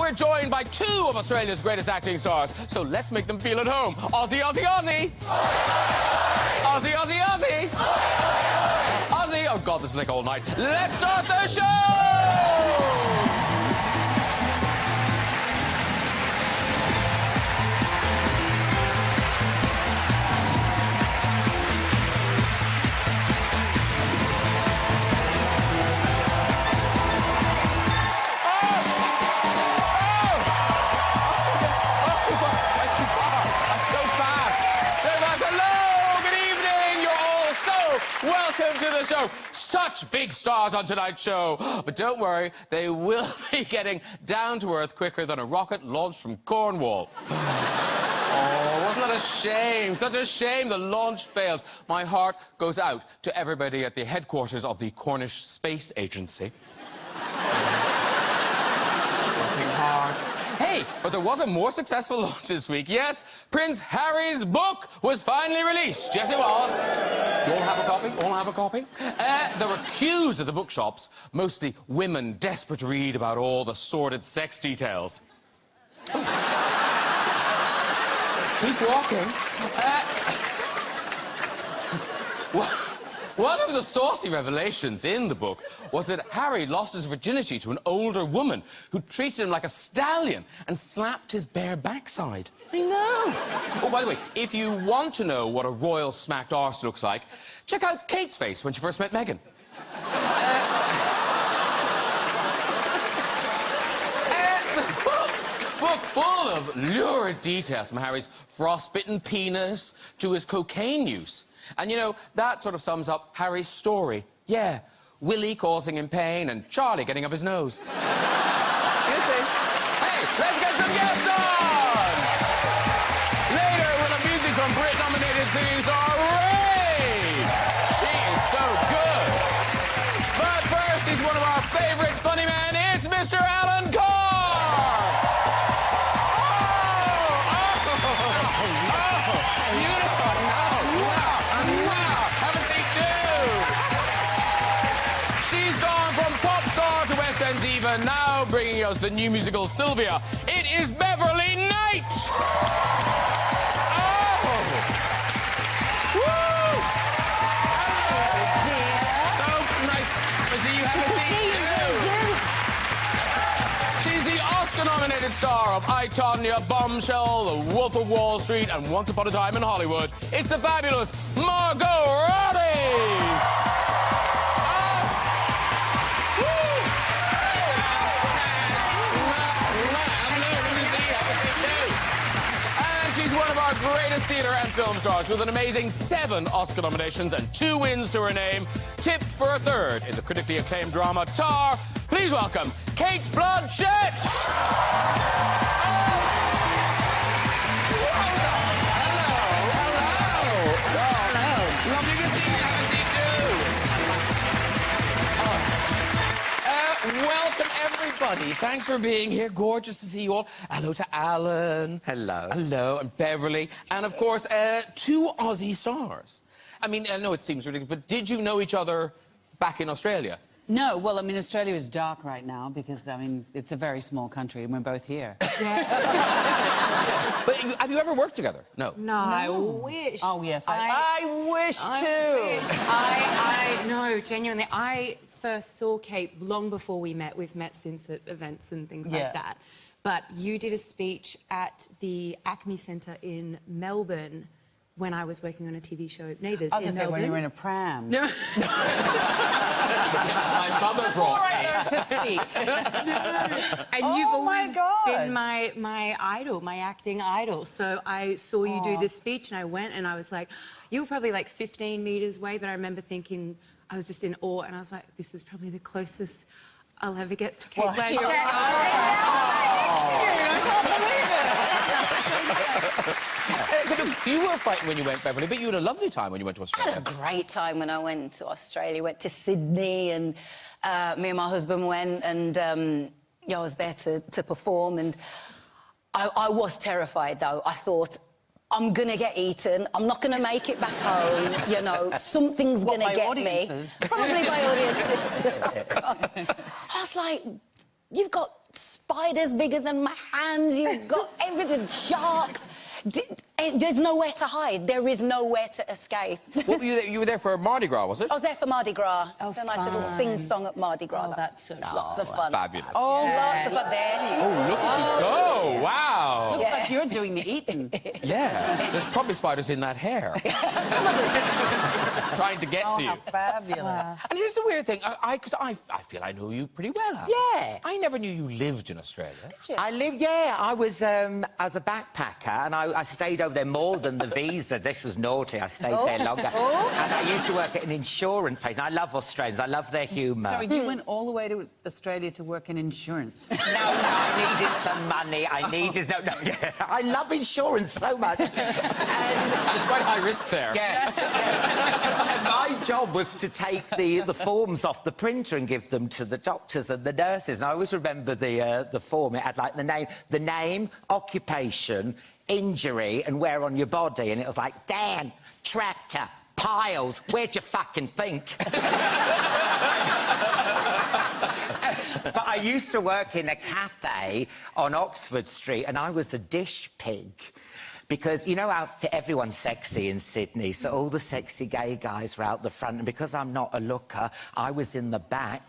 we're joined by two of Australia's greatest acting stars, so let's make them feel at home. Aussie, Aussie, Aussie! Aussie, Aussie, Aussie! Aussie! Oh, God, this will take all night. Let's start the show! Welcome to the show. Such big stars on tonight's show. But don't worry, they will be getting down to earth quicker than a rocket launched from Cornwall. Oh, wasn't that a shame? Such a shame the launch failed. My heart goes out to everybody at the headquarters of the Cornish Space Agency. Working hard. Hey, but there was a more successful launch this week. Yes, Prince Harry's book was finally released. Yes, it was. Do you all have a copy? All have a copy? There were queues at the bookshops, mostly women desperate to read about all the sordid sex details. Keep walking. One of the saucy revelations in the book was that Harry lost his virginity to an older woman who treated him like a stallion and slapped his bare backside. I know. Oh, by the way, if you want to know what a royal smacked arse looks like, check out Kate's face when she first met Meghan. Book full of lurid details from Harry's frostbitten penis to his cocaine use. And, you know, that sort of sums up Harry's story. Yeah, Willie causing him pain and Charlie getting up his nose. You see? Hey, let's get some guests on! Later, with a music from Brit-nominated singing star RAYE! She is so good! But first, he's one of our favourite funny men. It's Mr. Alan Carr! She's gone from pop star to West End diva, now bringing us the new musical Sylvia. It is Beverley Knight! Oh! Woo! So nice to see you. Have a seat. She's the Oscar-nominated star of I, Tonya, Bombshell, The Wolf of Wall Street, and Once Upon a Time in Hollywood. It's the fabulous Margot Robbie! She's one of our greatest theatre and film stars with an amazing 7 Oscar nominations and 2 wins to her name, tipped for a 3rd in the critically acclaimed drama Tar. Please welcome Cate Blanchett! Hello. Lovely to see you. Have a seat, too. Welcome, everybody. Thanks for being here. Gorgeous to see you all. Hello to Alan. Hello. Hello, and Beverley. And, of course, 2 Aussie stars. I mean, I know it seems ridiculous, but did you know each other back in Australia? No, well, I mean, Australia is dark right now because, I mean, it's a very small country and we're both here. But have you ever worked together? No. No, I wish. Oh, yes, I wish too. No, genuinely, I first saw Kate long before we met. We've met since at events and things like that. But you did a speech at the Acme Centre in Melbourne when I was working on a TV show, Neighbours, in Melbourne. When you were in a pram. No. My mother brought right there to speak. And you've always been my idol, my acting idol. So I saw you do this speech and I went and I was like, you were probably like 15 metres away, but I remember thinking, I was just in awe and I was like, this is probably the closest I'll ever get to Cate Blanchett. You were frightened when you went, Beverley, but you had a lovely time when you went to Australia. I had a great time when I went to Australia. Went to Sydney, and me and my husband went, and yeah, I was there to perform. And I was terrified, though. I thought, I'm gonna get eaten. I'm not gonna make it back home. You know, something's gonna get me. Probably my audiences. Oh, God. I was like, you've got spiders bigger than my hands. You've got everything, sharks. There's nowhere to hide. There is nowhere to escape. What were you there? You were there for Mardi Gras, was it? I was there for Mardi Gras. Oh, a nice little sing-song at Mardi Gras. Oh, that's so lots of fun. Fabulous. Oh, lots of fun there. Oh, look at you go! Wow. Looks like you're doing the eating. Yeah. There's probably spiders in that hair. Trying to get to you. How fabulous. And here's the weird thing. Because I feel I know you pretty well. Alan. Yeah. I never knew you lived in Australia. I lived, yeah. I was a backpacker, and I stayed over there more than the visa. This was naughty. I stayed there longer. And I used to work at an insurance place. And I love Australians. I love their humour. So you went all the way to Australia to work in insurance? No, I needed some money. I needed... No, yeah. I love insurance so much. And It's quite high risk there. yeah. And my job was to take the forms off the printer and give them to the doctors and the nurses. And I always remember the form. It had, like, the name, occupation, injury, and where on your body. And it was like, Dan, tractor, piles, where'd you fucking think? But I used to work in a cafe on Oxford Street, and I was a dish pig. Because, you know how everyone's sexy in Sydney, so all the sexy gay guys were out the front, and because I'm not a looker, I was in the back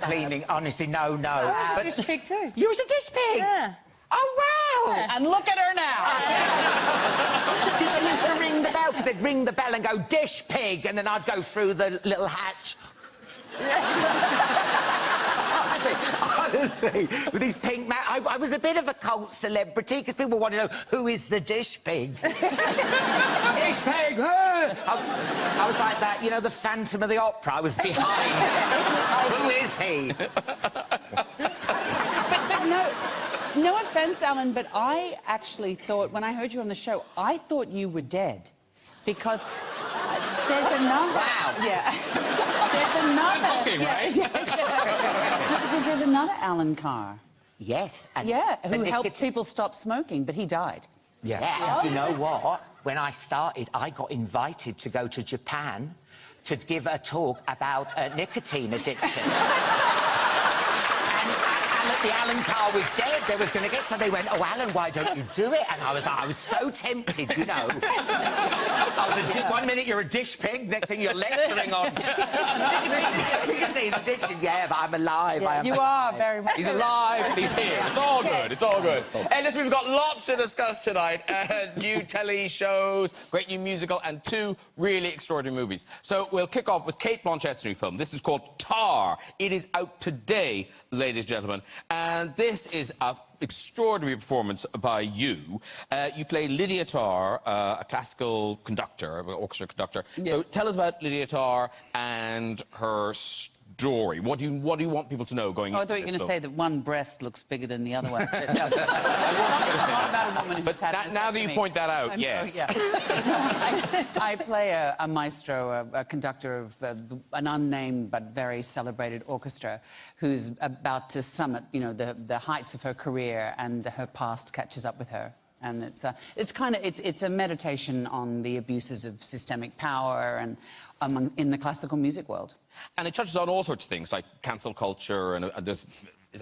cleaning... Honestly, no. I was a dish pig too. You was a dish pig? Yeah. Oh, wow! And look at her now! They used to ring the bell, because they'd ring the bell and go, dish pig, and then I'd go through the little hatch. Honestly, with these pink I was a bit of a cult celebrity, because people want to know, who is the dish pig? Dish pig! I was like that, you know, the Phantom of the Opera. I was behind. Who is he? But no offence, Alan, but I actually thought, when I heard you on the show, I thought you were dead. Because there's another... Wow. Yeah. There's another... Looking, right? No, because there's another Alan Carr. Yes. And who helps people stop smoking, but he died. Yeah. Do you know what? When I started, I got invited to go to Japan to give a talk about nicotine addiction. The Alan Carr was dead. They was going to get... So they went, oh, Alan, why don't you do it? And I was so tempted, you know. One minute you're a dish pig, next thing you're lecturing on... nicotine addiction. Yeah, but I'm alive. Yeah, you are very much... He's alive, he's here. It's all good, it's all good. Hey, listen, we've got lots to discuss tonight. New telly shows, great new musical, and 2 really extraordinary movies. So we'll kick off with Cate Blanchett's new film. This is called Tar. It is out today, ladies and gentlemen. And this is an extraordinary performance by you. You play Lydia Tarr, a classical conductor, an orchestra conductor. Yes. So tell us about Lydia Tarr and her story. What do you want people to know going into this? I thought you were going to say that one breast looks bigger than the other one. I wasn't going to say not about a woman who's had now that you point that out, I'm yes. Sorry, yeah. I play a maestro, a conductor of an unnamed but very celebrated orchestra who's about to summit, you know, the heights of her career, and her past catches up with her. And it's a meditation on the abuses of systemic power and in the classical music world. And it touches on all sorts of things, like cancel culture, and there's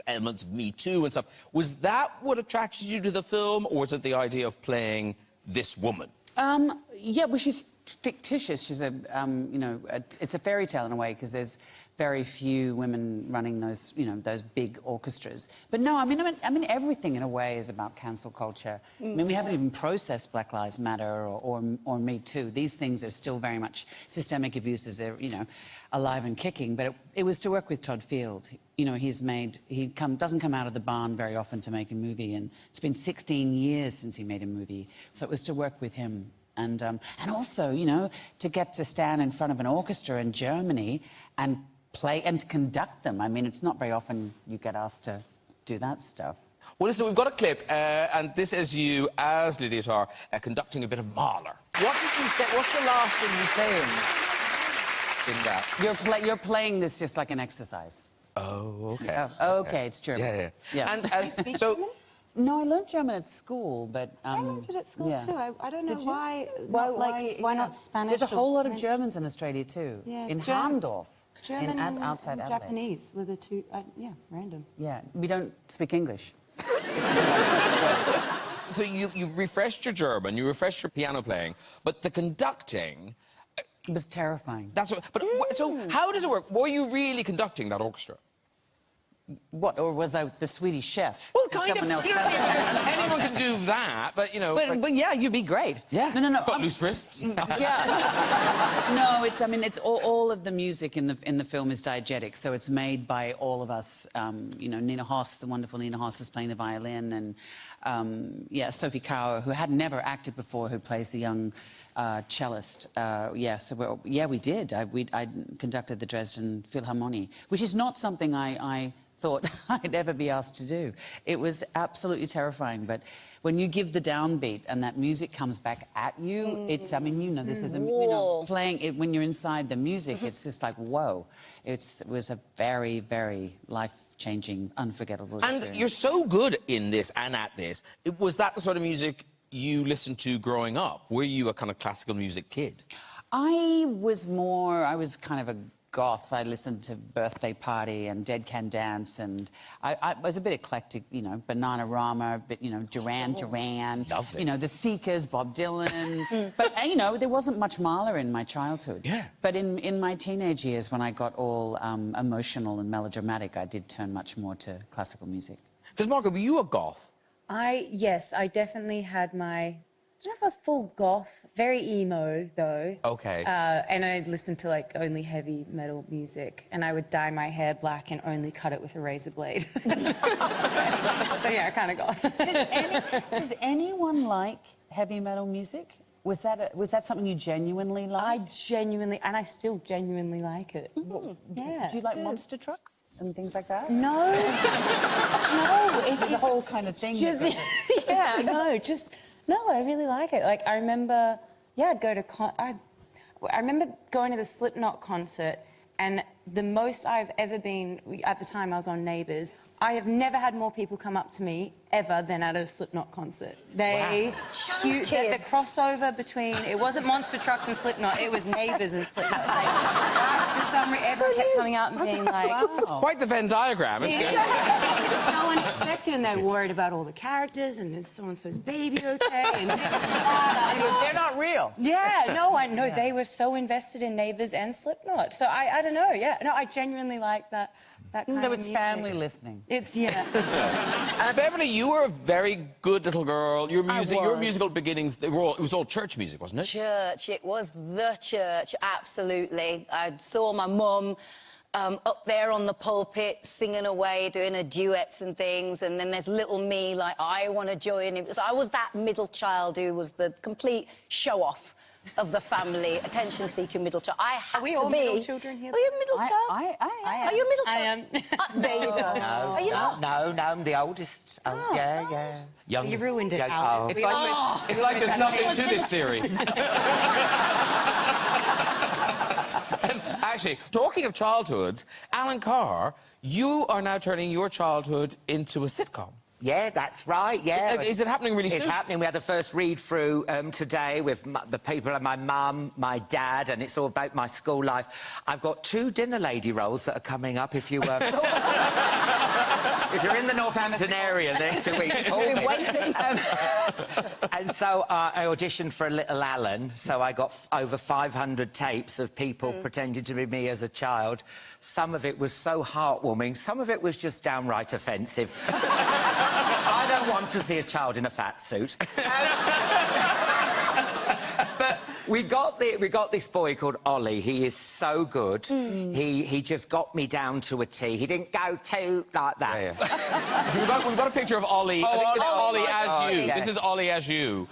elements of Me Too and stuff. Was that what attracted you to the film, or was it the idea of playing this woman? Yeah, well, she's fictitious. She's a, you know, it's a fairy tale in a way, because there's very few women running those, you know, those big orchestras. But no, I mean, everything in a way is about cancel culture. I mean, we haven't even processed Black Lives Matter or Me Too. These things are still very much systemic abuses. They're, you know, alive and kicking. But it was to work with Todd Field. You know, doesn't come out of the barn very often to make a movie, and it's been 16 years since he made a movie. So it was to work with him. And also, you know, to get to stand in front of an orchestra in Germany and play and to conduct them. I mean, it's not very often you get asked to do that stuff. Well, listen, we've got a clip, and this is you as Lydia Tarr conducting a bit of Mahler. What did you say? What's the last thing you say in that? You're playing this just like an exercise. Oh, OK. Oh, OK, it's German. Yeah. And so... No, I learned German at school, but... I learned it at school, too. I don't know why... Why not Spanish? There's a whole lot of Germans in Australia, too. Yeah, in Handorf. German and outside Adelaide. Japanese were the two, yeah, random. Yeah, we don't speak English. So you refreshed your German, you refreshed your piano playing, but the conducting... It was terrifying. That's what... But so how does it work? Were you really conducting that orchestra? What, or was I the Swedish chef? Well, Did kind of. someone else You know, have that? anyone can do that, but, you know... But yeah, you'd be great. Yeah. No. Got loose wrists. Yeah. No, it's. I mean, it's all of the music in the film is diegetic, so it's made by all of us. You know, Nina Hoss, the wonderful Nina Hoss, is playing the violin, and yeah, Sophie Kauer, who had never acted before, who plays the young cellist. Yeah, so we did. I conducted the Dresden Philharmonie, which is not something I thought I'd ever be asked to do. It was absolutely terrifying, but when you give the downbeat and that music comes back at you, it's, I mean, you know, this is, you know, playing it when you're inside the music, it's just like, whoa. It was a very, very life-changing, unforgettable experience. And you're so good in this and at this. Was that the sort of music you listened to growing up? Were you a kind of classical music kid? I was kind of a goth. I listened to Birthday Party and Dead Can Dance, and I was a bit eclectic, you know, Bananarama, a bit, you know, Duran Duran. Lovely. You know, The Seekers, Bob Dylan. But, you know, there wasn't much Mahler in my childhood. Yeah. But in my teenage years, when I got all emotional and melodramatic, I did turn much more to classical music. Because, Margot, were you a goth? Yes, I definitely had my... I don't know if I was full goth, very emo though. Okay. And I listened to like only heavy metal music, and I would dye my hair black and only cut it with a razor blade. So yeah, kind of goth. Does anyone like heavy metal music? Was that something you genuinely liked? I genuinely, and I still genuinely like it. Yeah. Do you like monster trucks and things like that? No. No. It's a whole kind of thing. Just, yeah, no, just... No, I really like it. Like, I remember, yeah, I'd go to... I remember going to the Slipknot concert, and the most I've ever been... At the time, I was on Neighbours. I have never had more people come up to me, ever, than at a Slipknot concert. They... The crossover between... It wasn't Monster Trucks and Slipknot, it was Neighbours and Slipknot. It's like, for some reason, everyone kept coming out and being like... It's quite the Venn diagram, isn't it? It was so unexpected, and they're worried about all the characters, and is so-and-so's baby okay, and this and that. They're not real. Yeah, no, I know. They were so invested in Neighbours and Slipknot. So I don't know, yeah. No, I genuinely like that kind So of it's music. family listening. It's, yeah. And Beverly, you were a very good little girl. Your was. musical beginnings, it was all church music, wasn't it? Church, it was the church, absolutely. I saw my mum up there on the pulpit singing away, doing her duets and things, and then there's little me, like, I want to join him. I was that middle child who was the complete show-off of the family, attention-seeking middle child. I had Are we to all be... middle children here? Are you a middle child? I am. Are you a middle child? I am. There you go. Are you not? No, I'm the oldest. Oh, yeah. Youngest. You ruined it, Yeah, Alan. oh. It's like there's nothing to this theory. Actually, talking of childhoods, Alan Carr, you are now turning your childhood into a sitcom. Yeah, that's right, yeah. Is it happening really soon? It's happening. We had the first read-through today with the people and my mum, my dad, and it's all about my school life. I've got 2 dinner lady roles that are coming up if you... if you're in the Northampton area the next 2 weeks, call me. And so I auditioned for a little Alan, so I got over 500 tapes of people pretending to be me as a child. Some of it was so heartwarming, some of it was just downright offensive. I don't want to see a child in a fat suit. But we got this boy called Ollie. He is so good. He just got me down to a T. He didn't go too like that. Yeah. So we've got a picture of Ollie. I think this is Ollie as you. Yeah. This is Ollie as you.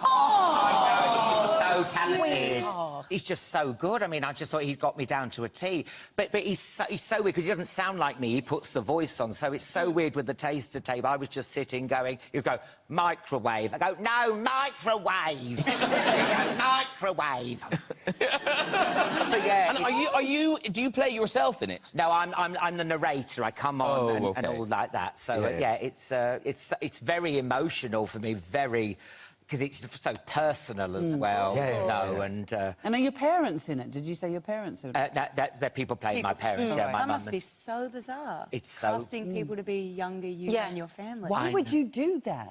He's so talented. He's just so good. I mean, I just thought he'd got me down to a T. But he's so weird because he doesn't sound like me. He puts the voice on, so it's so weird with the taster tape. I was just sitting going, he would go, microwave. I go, no, microwave. Microwave. So, yeah. And do you play yourself in it? No, I'm the narrator. I come on and all like that. So Yeah. yeah, it's very emotional for me. Very, because it's so personal as well, you know, And are your parents in it? Did you say your parents are in it? they're people playing my parents, yeah, my That mum. must be so bizarre. It's so... Casting people to be younger you and your family. Why would you do that?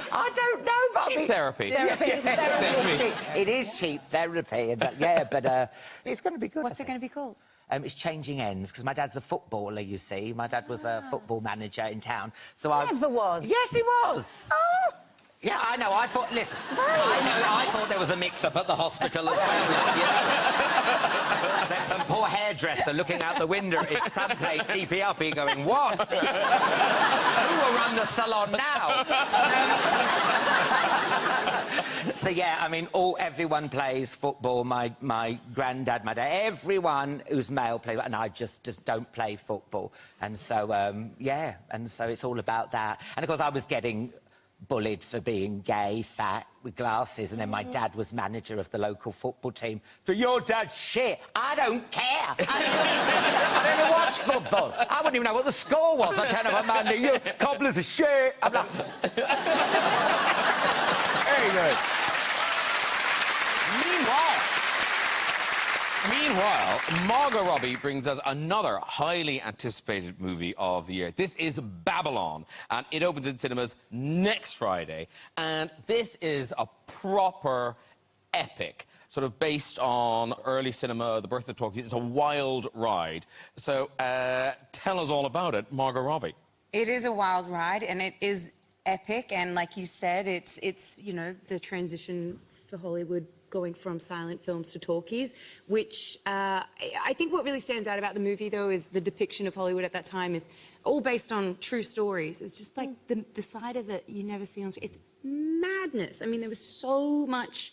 I don't know, but Cheap therapy. Therapy. It is cheap therapy, and yeah, but it's going to be good. What's it going to be called? It's Changing Ends, because my dad's a footballer, you see. My dad was a football manager in town, so Never was. Yes, he was. Oh. Yeah, I know. I thought... Listen, I thought there was a mix-up at the hospital as well. You know? There's some poor hairdresser looking out the window at his son playing PP going, what? Who will run the salon now? So, yeah, I mean, everyone plays football. My granddad, my dad, everyone who's male plays, and I just don't play football. And so, yeah, and so it's all about that. And, of course, I was getting bullied for being gay, fat, with glasses, and then my dad was manager of the local football team. For your dad's shit, I don't care. I don't even watch football. I wouldn't even know what the score was. I turn up on Monday, your cobbler's a shit. I'm like... Very good. Meanwhile, Margot Robbie brings us another highly anticipated movie of the year. This is Babylon, and it opens in cinemas next Friday. And this is a proper epic, sort of based on early cinema, the birth of talkies. It's a wild ride. So tell us all about it, Margot Robbie. It is a wild ride, and it is epic. And like you said, it's you know, the transition for Hollywood going from silent films to talkies, which I think what really stands out about the movie, though, is the depiction of Hollywood at that time is all based on true stories. It's just like the side of it you never see on screen. It's madness. I mean, there was so much,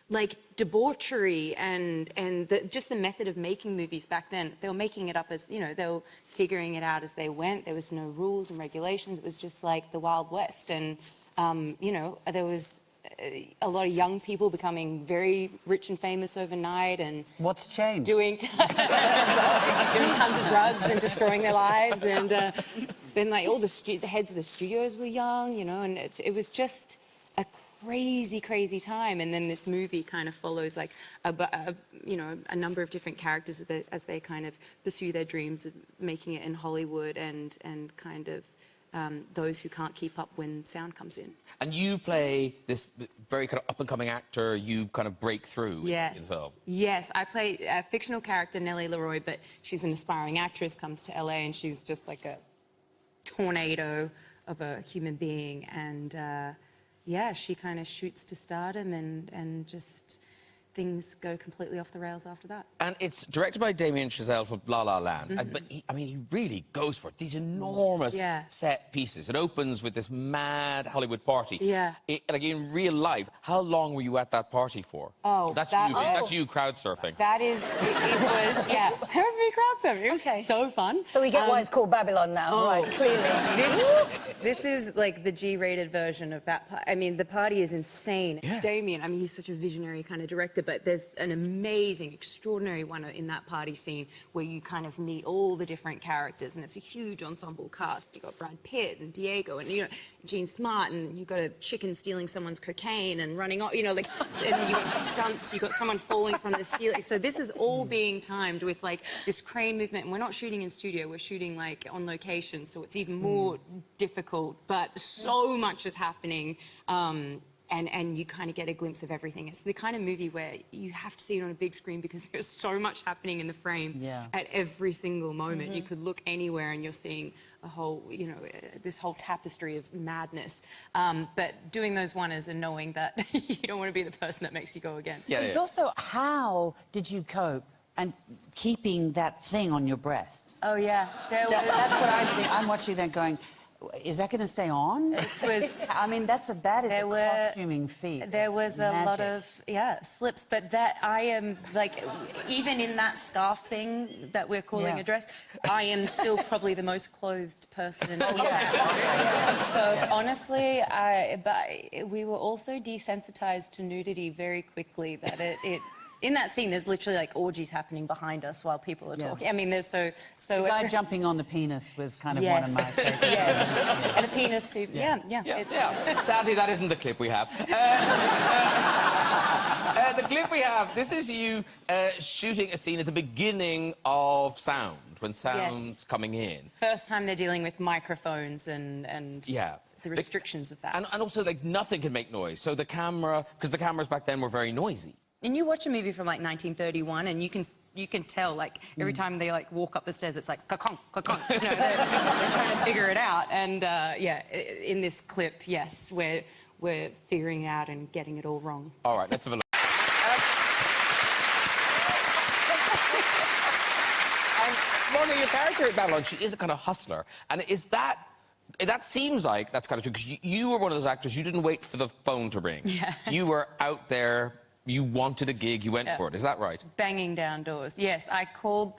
like, debauchery and just the method of making movies back then. They were making it up as, you know, they were figuring it out as they went. There was no rules and regulations. It was just like the Wild West. And, you know, there was a lot of young people becoming very rich and famous overnight, and what's changed? Doing tons of drugs and destroying their lives, and then like all the heads of the studios were young, you know, and it was just a crazy time. And then this movie kind of follows like you know, a number of different characters as they kind of pursue their dreams of making it in Hollywood, and kind of those who can't keep up when sound comes in. And you play this very kind of up-and-coming actor. You kind of break through in the film. Yes, I play a fictional character, Nellie Leroy, but she's an aspiring actress, comes to LA, and she's just like a tornado of a human being. And, yeah, she kind of shoots to stardom, and just... things go completely off the rails after that. And it's directed by Damien Chazelle from La La Land. But I mean, he really goes for it. These enormous set pieces. It opens with this mad Hollywood party. Yeah. Like in real life, how long were you at that party for? Oh, that's you crowd surfing. That is, it was, yeah. It was me crowd surfing. It was so fun. So we get why it's called Babylon now, right? Clearly. This is like the G-rated version of that. I mean, the party is insane. Yeah. Damien, I mean, he's such a visionary kind of director, but there's an amazing, extraordinary one in that party scene where you kind of meet all the different characters, and it's a huge ensemble cast. You've got Brad Pitt and Diego and, you know, Gene Smart, and you've got a chicken stealing someone's cocaine and running off, you know, like, and you've got stunts, you've got someone falling from the ceiling. So this is all being timed with, like, this crane movement. And we're not shooting in studio, we're shooting, like, on location, so it's even more difficult, but so much is happening. And you kind of get a glimpse of everything. It's the kind of movie where you have to see it on a big screen because there's so much happening in the frame at every single moment. You could look anywhere and you're seeing a whole, you know, this whole tapestry of madness. But doing those one-ers and knowing that you don't want to be the person that makes you go again. Yeah, it's also, how did you cope and keeping that thing on your breasts? Oh, yeah. That's what I'm thinking. I'm watching that going, is that going to stay on? It was... I mean, that is a costuming feat. There was a lot of, slips, but that I am, like, even in that scarf thing that we're calling a dress, I am still probably the most clothed person. So, honestly, but we were also desensitized to nudity very quickly, that in that scene, there's literally like orgies happening behind us while people are talking. I mean, there's so. The guy jumping on the penis was kind of one of my favourites. Yes. And a penis suit. Yeah. Sadly, that isn't the clip we have. The clip we have, this is you shooting a scene at the beginning of sound, when sound's coming in. First time they're dealing with microphones and the restrictions of that. And also, like, nothing can make noise. So the camera, because the cameras back then were very noisy. And you watch a movie from, like, 1931, and you can tell, like, every time they, like, walk up the stairs, it's like, ka-conk, ka-conk. You know, they're trying to figure it out. And, yeah, in this clip, yes, we're figuring it out and getting it all wrong. All right, let's have a look. Margot, your character at Babylon, she is a kind of hustler. And is that... That seems like that's kind of true, because you were one of those actors, you didn't wait for the phone to ring. Yeah. You were out there, you wanted a gig, you went for it. Is that right? Banging down doors. Yes, I called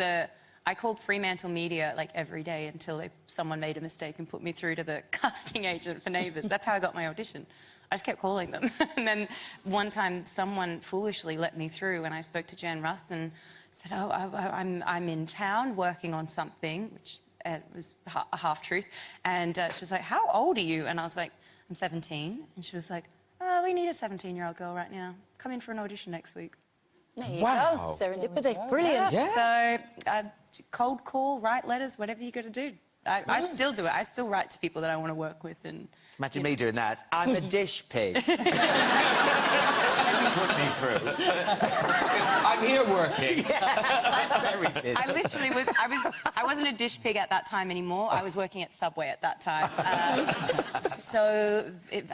Fremantle Media, like, every day until someone made a mistake and put me through to the casting agent for Neighbours. That's how I got my audition. I just kept calling them. And then one time, someone foolishly let me through, and I spoke to Jan Russ and said, oh, I'm in town working on something, which... it was a half-truth. And she was like, how old are you? And I was like, I'm 17. And she was like, oh, we need a 17-year-old girl right now. Come in for an audition next week. There you go. Serendipity. Brilliant. Yeah. So, cold call, write letters, whatever you got to do. I still do it. I still write to people that I want to work with. And imagine me doing that. I'm a dish pig. Put me through. I'm here working. Very busy. I literally was... I wasn't a dish pig at that time anymore. I was working at Subway at that time. I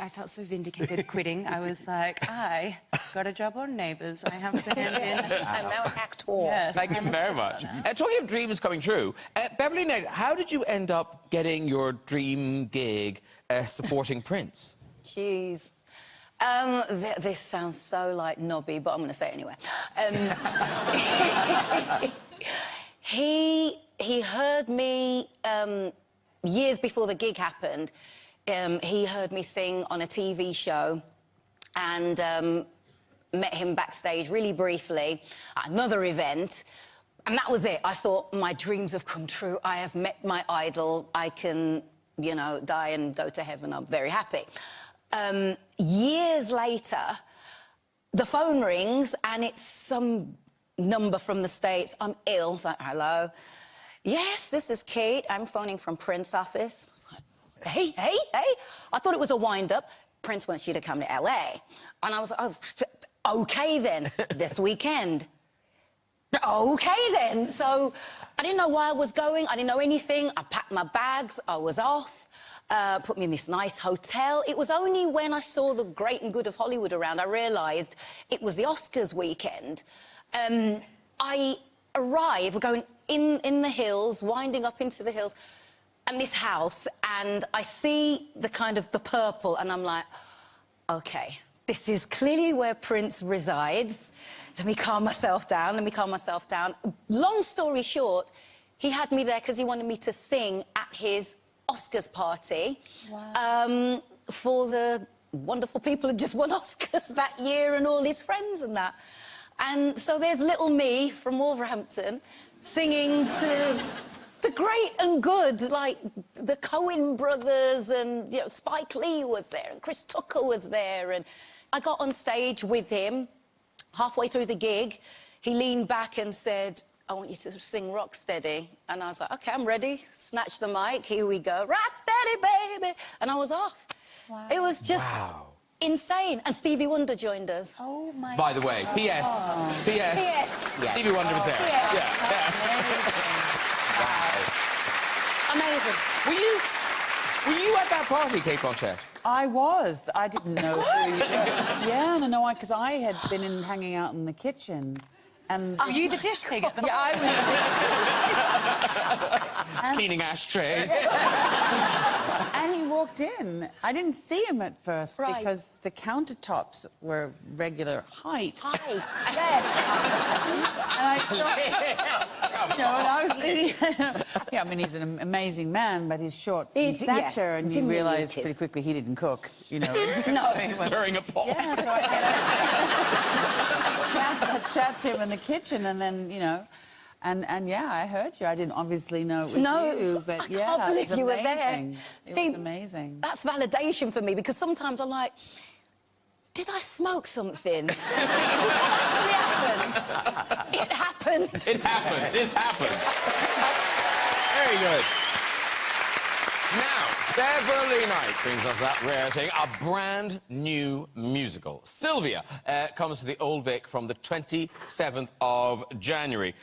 felt so vindicated quitting. I was like, I got a job on Neighbours. I have been in... I'm now an actor. Yes. Thank you very much. Talking of dreams coming true, Beverley Knight, how did you end up getting your dream gig supporting Prince? Jeez. This sounds so, like, knobby, but I'm going to say it anyway. He heard me years before the gig happened. He heard me sing on a TV show and met him backstage really briefly at another event. And that was it. I thought, my dreams have come true. I have met my idol. I can, you know, die and go to heaven. I'm very happy. Years later, the phone rings and it's some number from the States. I'm ill. It's like, hello. Yes, this is Kate. I'm phoning from Prince office. Hey. I thought it was a wind-up. Prince wants you to come to LA. And I was like, oh, OK then, this weekend. OK then. So I didn't know where I was going. I didn't know anything. I packed my bags. I was off. Put me in this nice hotel. It was only when I saw the great and good of Hollywood around I realised it was the Oscars weekend. I arrive, we're going in the hills, winding up into the hills, and this house, and I see the kind of the purple, and I'm like, OK, this is clearly where Prince resides. Let me calm myself down, Long story short, he had me there because he wanted me to sing at his Oscars party. Wow. For the wonderful people who just won Oscars that year and all his friends and that. And so there's little me from Wolverhampton singing to the great and good, like the Coen brothers, and, you know, Spike Lee was there and Chris Tucker was there, and I got on stage with him. Halfway through the gig, he leaned back and said, I want you to sing Rocksteady. And I was like, OK, I'm ready. Snatched the mic, here we go. Rocksteady, baby. And I was off. Wow. It was just insane. And Stevie Wonder joined us. Oh, my By the way, P.S. P.S. Yeah. Stevie Wonder was there. Yeah. Wow. Amazing. Were you at that party, Cate Blanchett? I was. I didn't know who you were. Yeah, no, because I had been hanging out in the kitchen. And were you the dish pig at the Yeah, I was. Cleaning ashtrays. And he walked in. I didn't see him at first because the countertops were regular height. Hi. Yes. And I thought... and I was... yeah, I mean, he's an amazing man, but he's short in stature, and you realise pretty quickly he didn't cook, you know. No. Stirring a pot. Yeah, so I chat to him in the kitchen, and then, you know... And yeah, I heard you. I didn't obviously know it was you, but yeah, I can't believe you were there. It was amazing. That's validation for me, because sometimes I'm like, did I smoke something? Did that actually happen? It happened. It happened. It happened. Very good. Now, Beverley Knight brings us that rare thing, a brand new musical. Sylvia comes to the Old Vic from the 27th of January.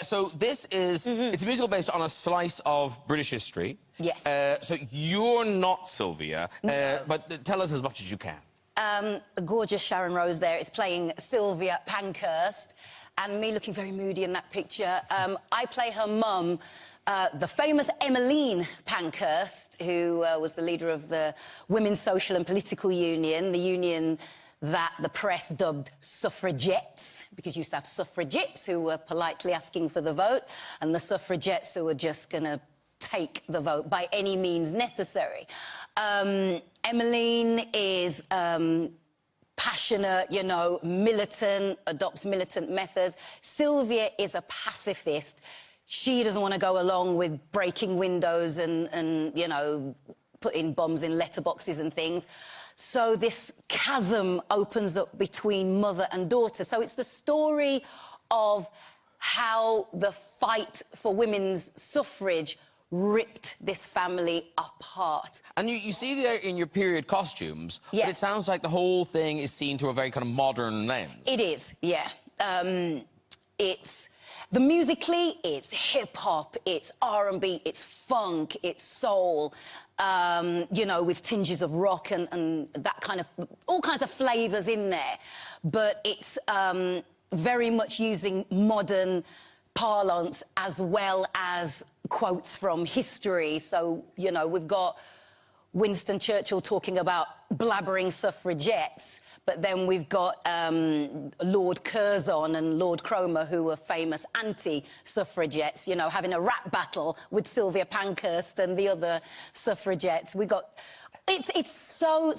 So this is, it's a musical based on a slice of British history. Yes. So you're not Sylvia, but tell us as much as you can. The gorgeous Sharon Rose there is playing Sylvia Pankhurst, and me looking very moody in that picture. I play her mum, the famous Emmeline Pankhurst, who was the leader of the Women's Social and Political Union, the union that the press dubbed suffragettes, because you used to have suffragettes who were politely asking for the vote, and the suffragettes who were just going to take the vote by any means necessary. Emmeline is passionate, you know, militant, adopts militant methods. Sylvia is a pacifist. She doesn't want to go along with breaking windows and you know, putting bombs in letterboxes and things. So this chasm opens up between mother and daughter. So it's the story of how the fight for women's suffrage ripped this family apart. And you see there in your period costumes, but it sounds like the whole thing is seen through a very kind of modern lens. It is, yeah. Musically, it's hip-hop, it's R&B, it's funk, it's soul, you know, with tinges of rock and that kind of... all kinds of flavours in there. But it's very much using modern parlance as well as quotes from history. So, you know, we've got Winston Churchill talking about blabbering suffragettes, but then we've got Lord Curzon and Lord Cromer, who were famous anti-suffragettes, you know, having a rap battle with Sylvia Pankhurst and the other suffragettes. We got... It's so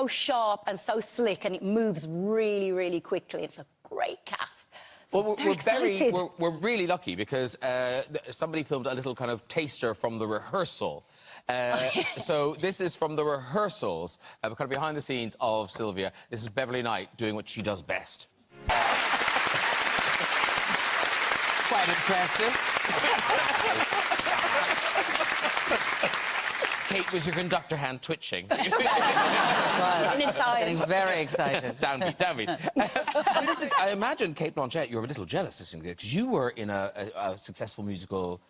sharp and so slick, and it moves really, really quickly. It's a great cast. Well, we're really lucky because somebody filmed a little kind of taster from the rehearsal. So this is from the rehearsals, kind of behind the scenes of Sylvia. This is Beverley Knight doing what she does best. Quite impressive. Kate, was your conductor hand twitching? I'm getting very excited. Downbeat, downbeat. Listen, I imagine, Cate Blanchett, you were a little jealous listening to this, because you were in a successful musical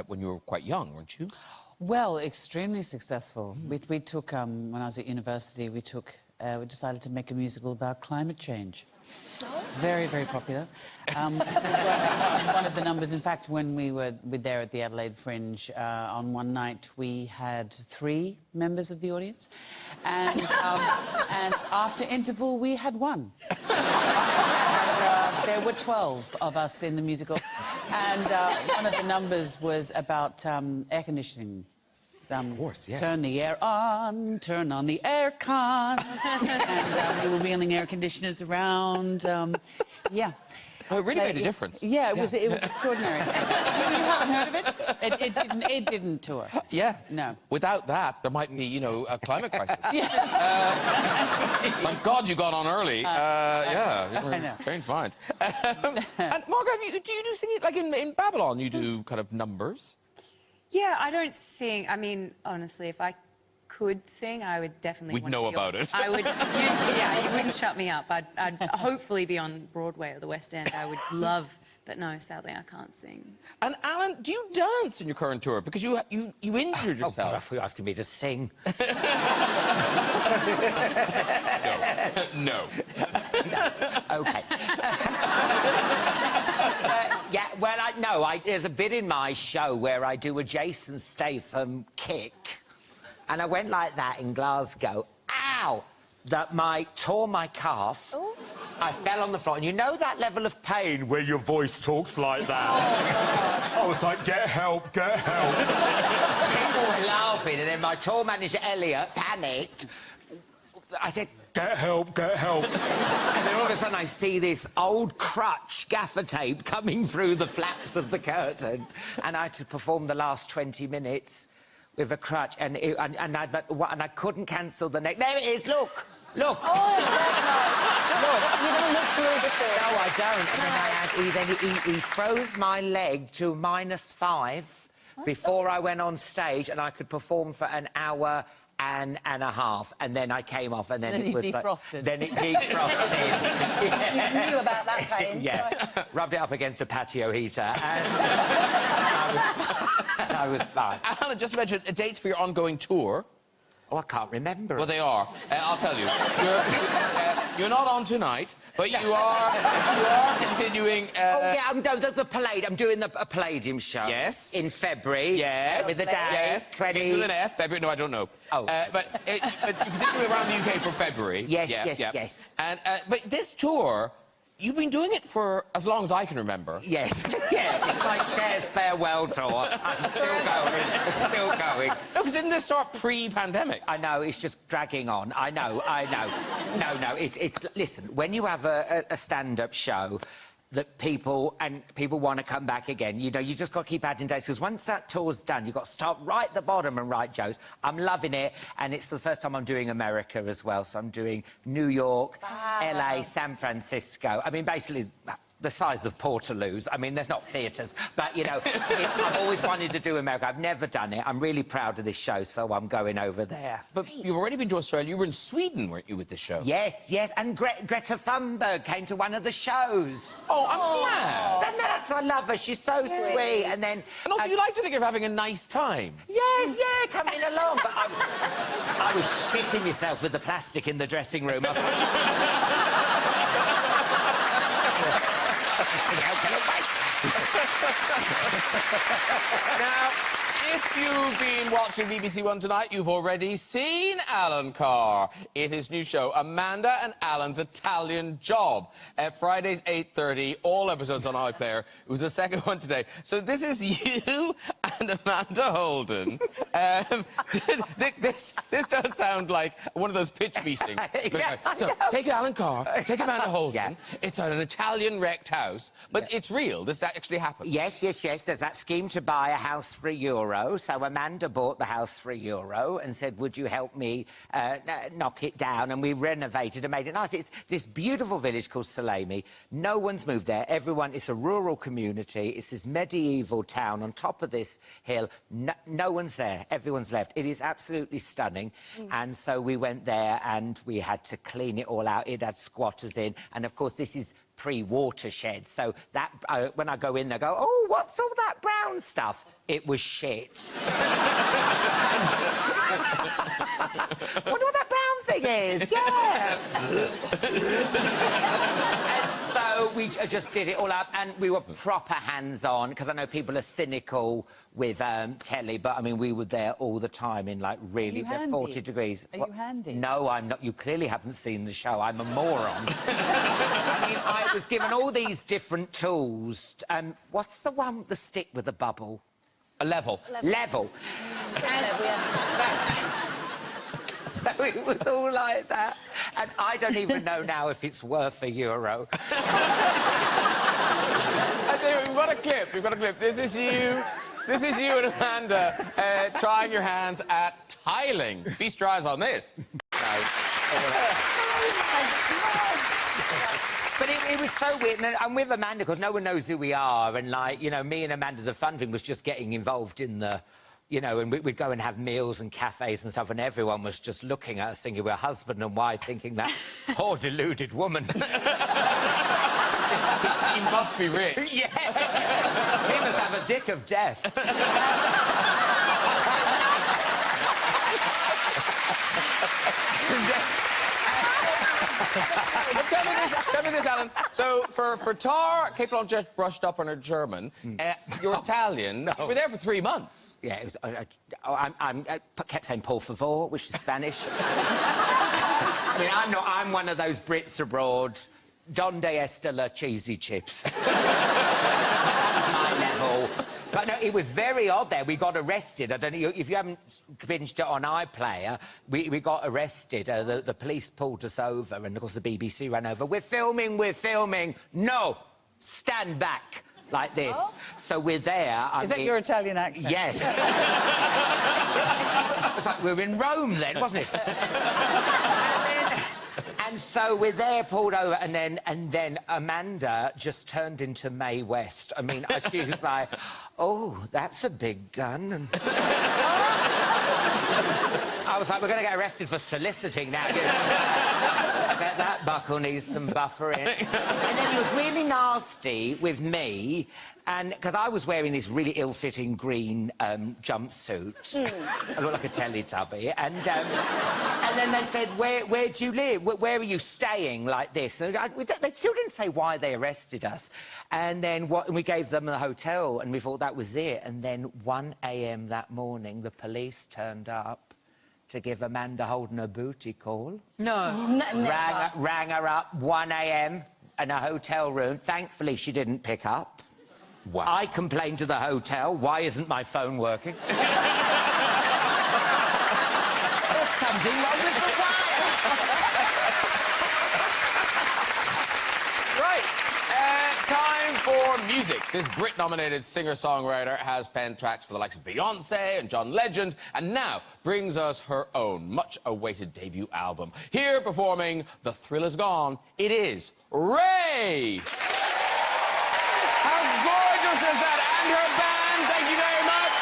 when you were quite young, weren't you? Well, extremely successful. We took, when I was at university, we decided to make a musical about climate change. Very, very popular. One of the numbers, in fact, when we were there at the Adelaide Fringe, on one night we had 3 members of the audience, and after interval we had 1. And, there were 12 of us in the musical, and one of the numbers was about air conditioning. Of course, yeah. Turn the air on, turn on the air con. And we were wheeling air conditioners around. Yeah. Oh, it really made a difference. Yeah, it was extraordinary. You haven't heard of it? It didn't tour. Yeah. No. Without that, there might be, you know, a climate crisis. Thank God you got on early. Yeah, you were trained fines. And Margot, do you do singing, like in Babylon, you do kind of numbers? Yeah, I don't sing. I mean, honestly, if I could sing, I would definitely... We'd know about it. I would... yeah, you wouldn't shut me up. I'd hopefully be on Broadway or the West End. I would love... But no, sadly, I can't sing. And Alan, do you dance in your current tour? Because you injured yourself. Oh, God, I thought you were asking me to sing. No. OK. Yeah, well, there's a bit in my show where I do a Jason Statham kick, and I went like that in Glasgow. Ow! Tore my calf. Ooh. I fell on the floor, and you know that level of pain where your voice talks like that? I was like, get help, get help. People were laughing, and then my tour manager, Elliot, panicked. I said, get help, get help. And then all of a sudden I see this old crutch gaffer tape coming through the flaps of the curtain, and I had to perform the last 20 minutes with a crutch, and I couldn't cancel the next... There it is, look! Look! Oh, look! You don't look through the show. No, I don't. And then he froze my leg to -5 before I went on stage, and I could perform for an hour and a half, and then I came off, and then it was defrosted. Then it defrosted. You knew about that pain. Yeah, rubbed it up against a patio heater, and I was fine. Alan, just mention dates for your ongoing tour. Oh, I can't remember. Well, they are. I'll tell you. You're not on tonight, but you are continuing... oh, yeah, the Palladium. I'm doing a Palladium show. Yes. In February. Yes. With a date. Yes. 20... With an F. February? No, I don't know. Oh. But you continue around the UK for February. Yes, yes. And, but this tour... You've been doing it for as long as I can remember. Yes. Yeah, it's like Cher's farewell tour. I'm still going. It's still going. No, because didn't this start pre-pandemic? I know, it's just dragging on. I know. No, it's... Listen, when you have a stand-up show that people want to come back again, you know, you just got to keep adding dates, because once that tour's done, you've got to start right at the bottom and write jokes. I'm loving it, and it's the first time I'm doing America as well, so I'm doing New York, LA, San Francisco. I mean, basically... the size of Portaloos. I mean, there's not theatres, but, you know, I've always wanted to do America. I've never done it. I'm really proud of this show, so I'm going over there. But you've already been to Australia. You were in Sweden, weren't you, with this show? Yes, and Greta Thunberg came to one of the shows. Oh, I'm glad. And that's, I love her. She's so sweet. And then... And also, you like to think of having a nice time. Yes, yeah, coming along. But I was shitting myself with the plastic in the dressing room. Now, if you've been watching BBC One tonight, you've already seen Alan Carr in his new show, Amanda and Alan's Italian Job. Fridays, 8:30, all episodes on iPlayer. It was the second one today. So this is you and Amanda Holden. This does sound like one of those pitch meetings. Yeah, so, take Alan Carr, take Amanda Holden. Yeah. It's an Italian wrecked house, but it's real. This actually happened. Yes. There's that scheme to buy a house for €1. So Amanda bought the house for €1 and said, would you help me knock it down? And we renovated and made it nice. It's this beautiful village called Salemi. No one's moved there. It's a rural community. It's this medieval town on top of this hill. No one's there. Everyone's left. It is absolutely stunning. And so we went there and we had to clean it all out. It had squatters in. And, of course, this is pre-watershed, so that when I go in, they go, oh, what's all that brown stuff? It was shit. Wonder what that brown thing is. Yeah. And so we just did it all up, and we were proper hands-on, because I know people are cynical with telly, but I mean, we were there all the time in like really 40 degrees. Are you handy? No, I'm not. You clearly haven't seen the show. I'm a moron. I mean, I was given all these different tools. What's the one with the stick with the bubble? A level. Level. So it was all like that. And I don't even know now if it's worth €1. I think we've got a clip. This is you and Amanda trying your hands at tiling. Feast your eyes on this. But it was so weird, and I'm with Amanda because no one knows who we are, and, like, you know, me and Amanda, the fun thing was just getting involved in the, you know, and we'd go and have meals and cafes and stuff, and everyone was just looking at us thinking we're husband and wife, thinking that poor deluded woman. He must be rich. Yeah. He must have a dick of death. Tell me this, Alan. So, for Tar, Cate Blanchett brushed up on her German. You're Italian. No. You were there for 3 months. Yeah, it was, I kept saying por favor, which is Spanish. I mean, I'm one of those Brits abroad Donde esta la cheesy chips. That's my level. But no, it was very odd there. We got arrested. I don't know if you haven't binged it on iPlayer. We got arrested. The police pulled us over, and of course the BBC ran over. We're filming. No, stand back. Like this. Oh. So we're there. Is that your Italian accent? Yes. It's like we were in Rome then, wasn't it? And so we're there, pulled over, and then Amanda just turned into Mae West. I mean, she was like, "Oh, that's a big gun." And I was like, "We're going to get arrested for soliciting now." I bet that buckle needs some buffering. And then he was really nasty with me, and because I was wearing this really ill-fitting green jumpsuit. I looked like a Teletubby. And then they said, where do you live? Where are you staying like this? And they still didn't say why they arrested us. And then we gave them the hotel, and we thought that was it. And then 1 a.m. that morning, the police turned up to give Amanda Holden a booty call. No. Rang her up 1 a.m. in a hotel room. Thankfully, she didn't pick up. Wow. I complained to the hotel, why isn't my phone working? There's something wrong with the wire. Right. Time for music. This Brit-nominated singer-songwriter has penned tracks for the likes of Beyoncé and John Legend, and now brings us her own much-awaited debut album. Here performing The Thrill Is Gone, it is RAYE! How gorgeous is that? And her band, thank you very much.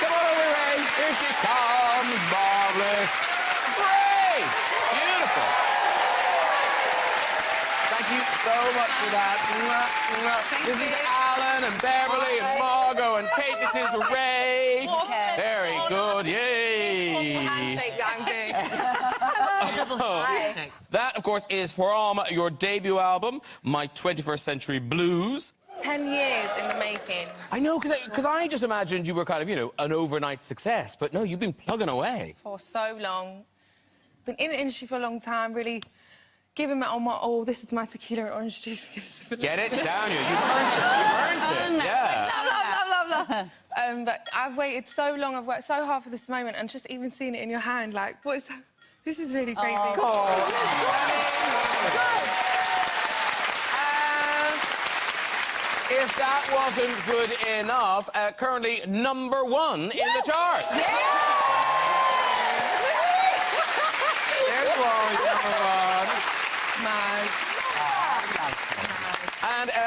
Come on over, RAYE. Here she comes, marvelous. RAYE! Beautiful. Thank you so much for that. This is Alan and Beverley and Margot and Kate. This is RAYE. Very good. Yay. Handshake that I'm doing. That, of course, is from your debut album, My 21st Century Blues. 10 years in the making. I know, because I just imagined you were kind of, you know, an overnight success. But no, you've been plugging away. For so long. Been in the industry for a long time, really giving it on my all. This is my tequila and orange juice. Get it down you. You've earned it. You've earned it. Yeah. Love. But I've waited so long. I've worked so hard for this moment, and just even seeing it in your hand, like, what is that? This is really crazy. If that wasn't good enough, currently #1 in the charts. Yeah! There's one, #1.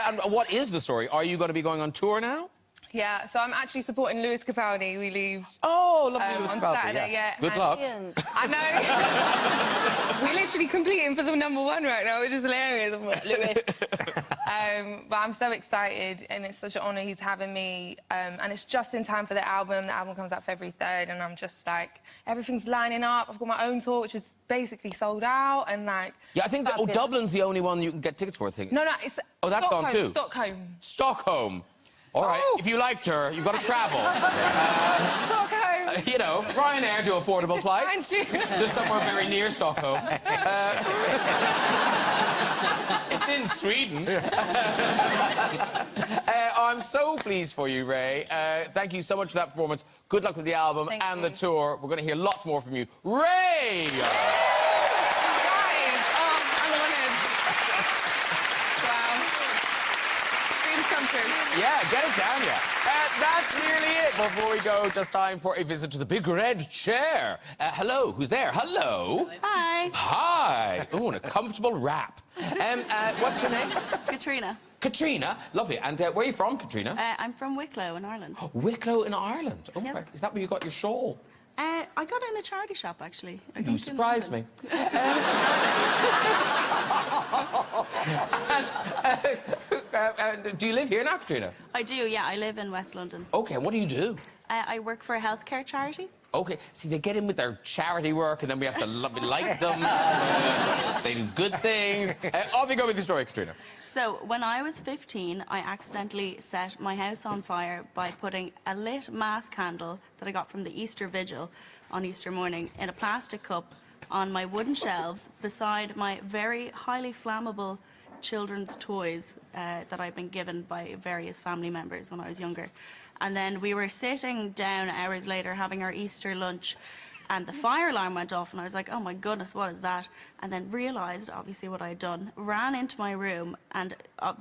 And what is the story? Are you going to be going on tour now? Yeah, so I'm actually supporting Lewis Capaldi. We leave Oh, lovely Lewis on Capaldi. Saturday, yeah. Good luck. I know. We're literally competing for the #1 right now, which is hilarious. I'm like, Lewis. But I'm so excited, and it's such an honour he's having me. And it's just in time for the album. The album comes out February 3rd, and I'm just like, everything's lining up. I've got my own tour, which is basically sold out, and like... Yeah, I think that, Dublin's the only one you can get tickets for, I think. No, it's... Oh, that's Stockholm, gone too. Stockholm. Stockholm. All right, if you liked her, you've got to travel. Stockholm. You know, Ryanair do affordable flights. Just somewhere very near Stockholm. It's in Sweden. I'm so pleased for you, RAYE. Thank you so much for that performance. Good luck with the album and the tour. We're going to hear lots more from you. RAYE! Yeah, get it down, yeah. That's nearly it. Before we go, just time for a visit to the big red chair. Hello, who's there? Hello. Hi. Hi. Oh, and a comfortable wrap. What's your name? Katrina. Katrina. Lovely. And where are you from, Katrina? I'm from Wicklow in Ireland. Wicklow in Ireland. Oh, Yes. right. Is that where you got your shawl? I got it in a charity shop, actually. You surprised me. Do you live here now, Katrina? I do, yeah. I live in West London. OK, and what do you do? I work for a healthcare charity. OK, see, they get in with their charity work, and then we have to like them. They do good things. Off you go with the story, Katrina. So, when I was 15, I accidentally set my house on fire by putting a lit mass candle that I got from the Easter Vigil on Easter morning in a plastic cup on my wooden shelves beside my very highly flammable children's toys that I'd been given by various family members when I was younger. And then we were sitting down hours later having our Easter lunch, and the fire alarm went off, and I was like, oh my goodness, what is that? And then realised, obviously, what I'd done, ran into my room, and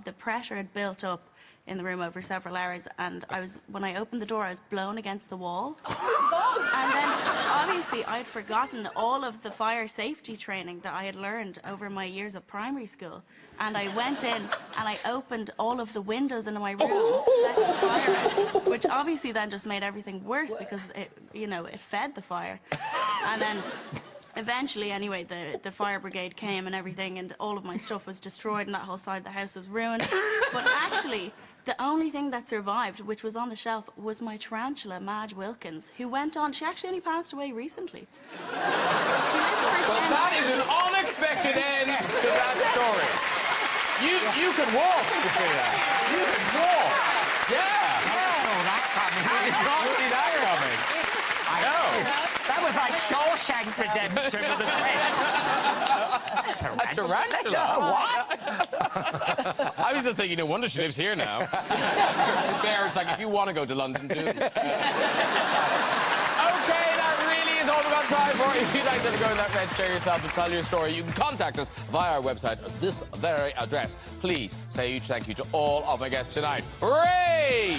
the pressure had built up in the room over several hours, and when I opened the door, I was blown against the wall. And then, obviously, I'd forgotten all of the fire safety training that I had learned over my years of primary school. And I went in and I opened all of the windows in my room to let the fire out, which obviously then just made everything worse because it, it fed the fire. And then eventually, anyway, the fire brigade came and everything, and all of my stuff was destroyed, and that whole side of the house was ruined. But actually, the only thing that survived, which was on the shelf, was my tarantula, Madge Wilkins, who went on... She actually only passed away recently. She lived for 10 Well, that is an unexpected end to that story. You can walk, Katrina. You can walk. Yeah. I did not see that coming. I know. That was like Shawshank Redemption with a tarantula? What? I was just thinking, no wonder she lives here now. Fair, it's like, if you want to go to London, do it. Okay, that really is all we've got time for. If you'd like to go to that red, share yourself and tell your story, you can contact us via our website at this very address. Please say a huge thank you to all of my guests tonight. RAYE!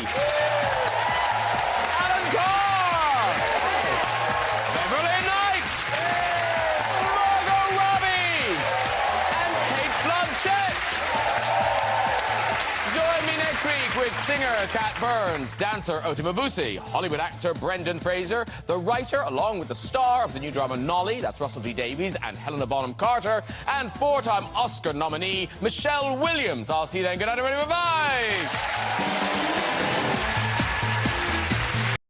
Alan Carr! Beverley Knight! Margot Robbie! And Cate Blanchett! Join me next week with singer Kat Burns, dancer Ota Mabuse, Hollywood actor Brendan Fraser, the writer, along with the star of the new drama Nolly, that's Russell T Davies, and Helena Bonham Carter, and four-time Oscar nominee Michelle Williams. I'll see you then. Good night, everybody. Bye-bye.